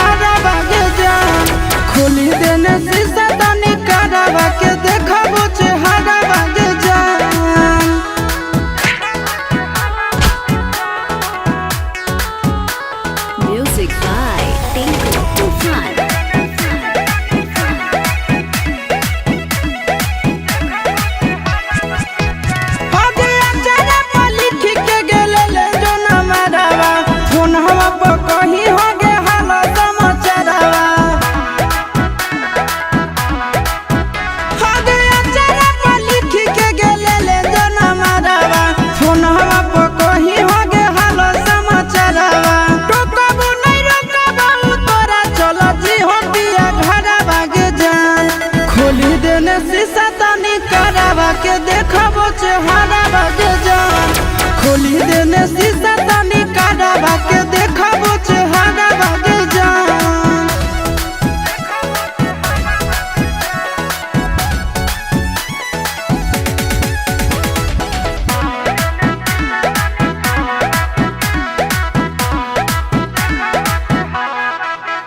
हारा बागे जान खोली देने शीशा तनी करावा के देखबो चेहरा बागे जान। Music by Tinku Tufan. शीशा तनी करावा के देखबो चेहरा बागे जान खोली देने शीशा